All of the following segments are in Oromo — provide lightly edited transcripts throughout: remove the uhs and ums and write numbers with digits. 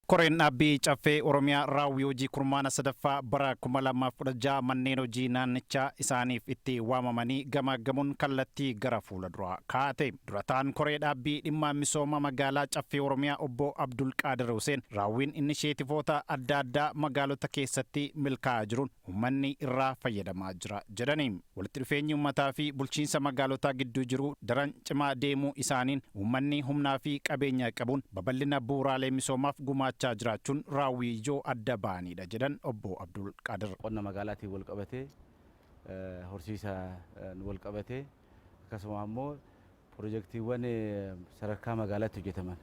Koreen dhaabbii caffee Oromiyaa raawwii hojii kurmaana sadaffaa bara 2016 manneen hojii naannichaa isaaniif itti waamamanii gamaaggamuun kallattii gara fuula duraa kaa'ate. Durataan koree dhaabbii dhimma misooma magaalaa caffee Oromiyaa obbo Abdul Qaadir Huseen raawwiin inisheetifoota adda addaa magaalota keessatti milkaa'aa jiruun uummanni irraa fayyadamaa jira jedhani. Walitti dhufeenyi uummataa fi bulchiinsa magaalotaa gidduu jiru daran cimaa deemuu isaaniin uummanni humnaa fi qabeenya qabuun babal'ina bu'uuraalee misoomaaf gumaacha jiraachuun raawwii ijoo adda baanidha jedhan obbo Abdul Qaadir. Qonna magaalaatiin wal qabatee horsiisa wal qabatee akkasuma immoo piroojeektiiwwan sadarkaa magaalaatti hojjetaman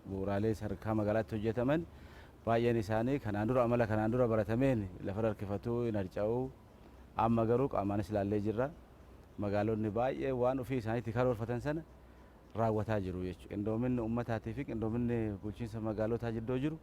bu'uuraalee sadarkaa magaalaatti hojjetaman baay'een isaanii kanaan dura amala kanaan dura baratameen lafa harkifatuu hin harca'uu amma garuu qaamaanis ilaallee jirra. Magaalonni baay'ee waan ofii isaaniitti karoorfatan sana raawwataa jiru jechuudha. Qindoominni uummataatii fi qindoominni bulchiinsa magaalotaa jidduu jiru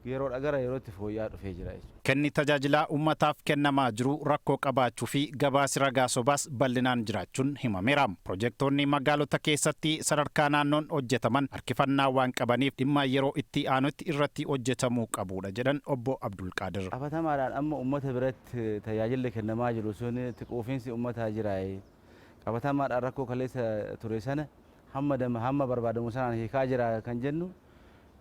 yeroodhaa gara yerootti fooyya'aa dhufee jira jechuudha. Kenni tajaajila uummataaf kennamaa jiru rakkoo qabaachuu fi gabaasi ragaa sobaas bal'inaan jiraachuun himameera. Piroojeektoonni magaalota keessatti sadarkaa naannoon hojjetaman harkifannaa waan qabaniif dhimma yeroo itti aanutti irratti hojjetamuu qabudha jedhan obbo Abdul Qaadir. Qabatamaadhaan amma uummata biratti tajaajilli kennamaa jiru sun quufinsi uummataa jira. Qabatamaadhaan rakkoo kaleessa ture sana hamma barbaadamu sanaan hiikaa jira kan jennu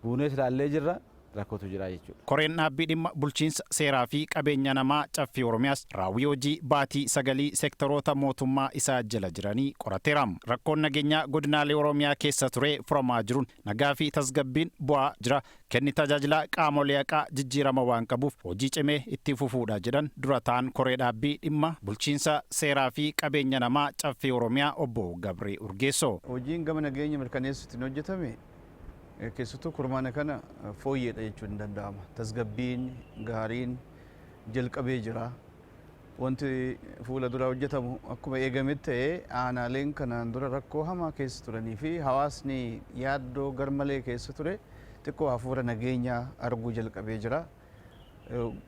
buunees ilaallee jirra. Rakkootu jira jechuudha. Koreen dhaabbii dhimma bulchiinsa seeraa fi qabeenya namaa caffee Oromiyaas raawwii hojii baatii 9 sektoroota mootummaa isaa jala jiranii qorateera. Rakkoon nageenyaa godinaalee Oromiyaa keessa ture furamaa jiruun nagaa fi tasgabbiin bu'aa jira. Kenni tajaajila qaamolee haqaa jijjiirama waan qabuuf hojii cimee itti fufuudha jedhan durataan koree dhaabbii dhimma bulchiinsa seeraa fi qabeenya namaa caffee Oromiyaa obbo Gabree Urgeessoo. Hojiin gama nageenya mirkaneessuutiin hojjetame keessattuu kurmaana kana fooyyeedha jechuun danda'ama. Tasgabbiin gaariin jalqabee jira. Wanti fuula dura hojjetamu akkuma eegametti ta'ee aanaaleen kanaan dura rakkoo hamaa keessa turanii fi hawaasni yaaddoo garmalee keessa ture xiqqoo hafuura nageenyaa arguu jalqabee jira.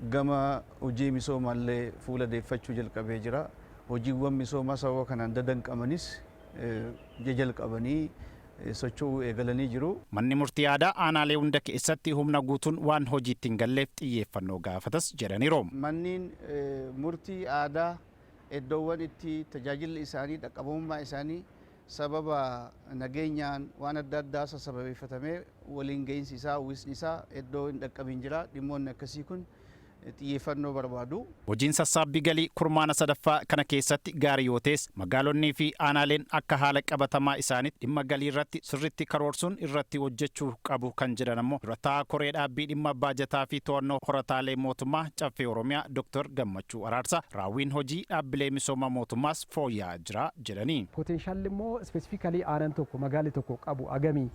Gama hojii misoomaallee fuula deeffachuu jalqabee jira. Hojiiwwan misoomaa sababa kanaan dadanqamanis jalqabanii socho'uu eegalanii jiru. Manni murtii aadaa aanaalee hunda keessatti humna guutuun waan hojiitti hin galleef xiyyeeffannoo gaafatas jedhaniiru. Manniin murtii aadaa iddoowwan itti tajaajilli isaanii dhaqqabummaa isaanii sababa nageenyaan waan adda addaa sababeeffatamee waliin gahinsi isaa uwwisni isaa iddoo hin dhaqqabin jira. Dhimmoonni akkasii kun xiyyeeffannoo barbaadu. Hojiin sassaabbii galii kurmaana sadaffaa kana keessatti gaarii yoo ta'es magaalonnii fi aanaaleen akka haala qabatamaa isaaniitti dhimma galii irratti sirriitti karoorsuun irratti hojjechuu qabu kan jedhan ammoo durataa koree dhaabbii dhimma baajataa fi to'annoo horataalee mootummaa caffee Oromiyaa Dr. Gammachuu Araarsaa raawwiin hojii dhaabbilee misooma mootummaas fooyya'aa jira jedhanii. Poteenshaalli immoo ispeesifikalii aanaan tokko magaalli tokko qabu agamii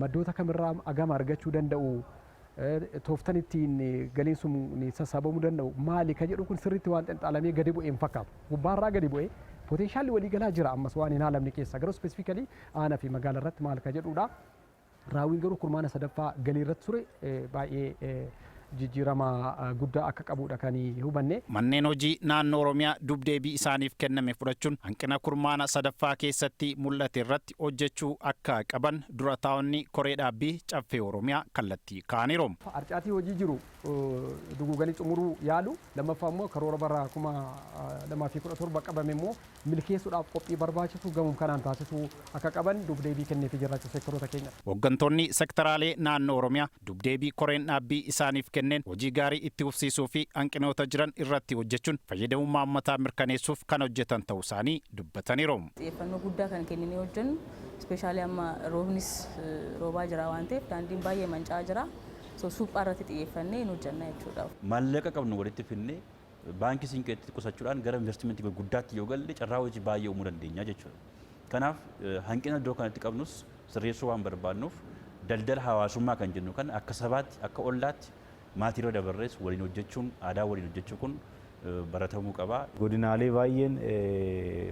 maddoota kamirraa agama argachuu danda'u. Tooftan ittiin galiin sun sassaabamuu danda'u maali kan jedhu kun sirriitti waan xinxalamee gadi bu'ee hin fakkaatu. Gubbaarraa gadi bu'ee poteenshaalli walii galaa jira ammas waan hin haalamne keessa garuu ispeesifikalii aanaa fi magaalaa irratti maal kan jedhudha. Raawwiin garuu kurmaana sadaffaa galii irratti ture baay'ee jijjiirama guddaa akka qabudha kan hubanne. Manneen hojii naannoo Oromiyaa dubdeebii isaaniif kenname fudhachuun hanqina kurmaana sadaffaa keessatti mul'ate irratti hojjechuu akka qaban durataa'onni koree dhaabbii caffee Oromiyaa kallattii kaaniiru. Harcaatii hojii jiru duguganii xumuruu yaalu lammaffaa immoo karoora bara 2017 qabame immoo milkeessuudhaaf qophii barbaachisu gamuun kanaan taasisuu akka qaban dubdeebii kenneefii jiraachuu sektoroota keenya. Hooggantoonni sektoraalee naannoo Oromiyaa dubdeebii koreen dhaabbii isaaniif kenneen hojii gaarii itti fufsiisuu fi hanqinoota jiran irratti hojjechuun fayyadamummaa uummataa mirkaneessuuf kan hojjetan ta'uu isaanii dubbataniiru. Xiyyeeffannoo guddaa kan kenninee hojjennu ispeeshaalii amma roobnis roobaa jira waan ta'eef daandiin baay'ee manca'aa jira. Suphaa irratti xiyyeeffannee hin hojjenna jechuudha. Maallaqa qabnu walitti finnee baankii siinqeetti qusachuudhaan gara investimentii guddaatti yoo galle carraa hojii baay'ee uumuu dandeenya jechuudha. Kanaaf hanqina iddoo kanatti qabnus sirreessuu waan barbaannuuf daldala hawaasummaa kan jennu kan akka sabaatti akka ollaatti maatirra dabarrees waliin hojjechuun aadaa waliin hojjechuu kun baratamuu qaba. Godinaalee baay'een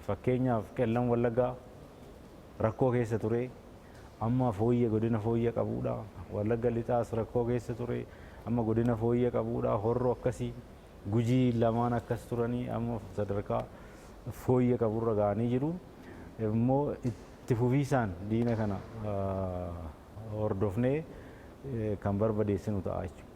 fakkeenyaaf Qellam Wallaggaa rakkoo keessa ture. Amma fooyyee godina fooyyee qabuudha. Wallagga Lixaas rakkoo keessa ture. Amma godina fooyyee qabuudha. Horroo akkasii Gujii lamaan akkas turanii amma sadarkaa fooyyee qaburra ga'anii jiru. Immoo itti fufiisaan diina kana hordofnee kan barbadeessinu ta'a jechuudha.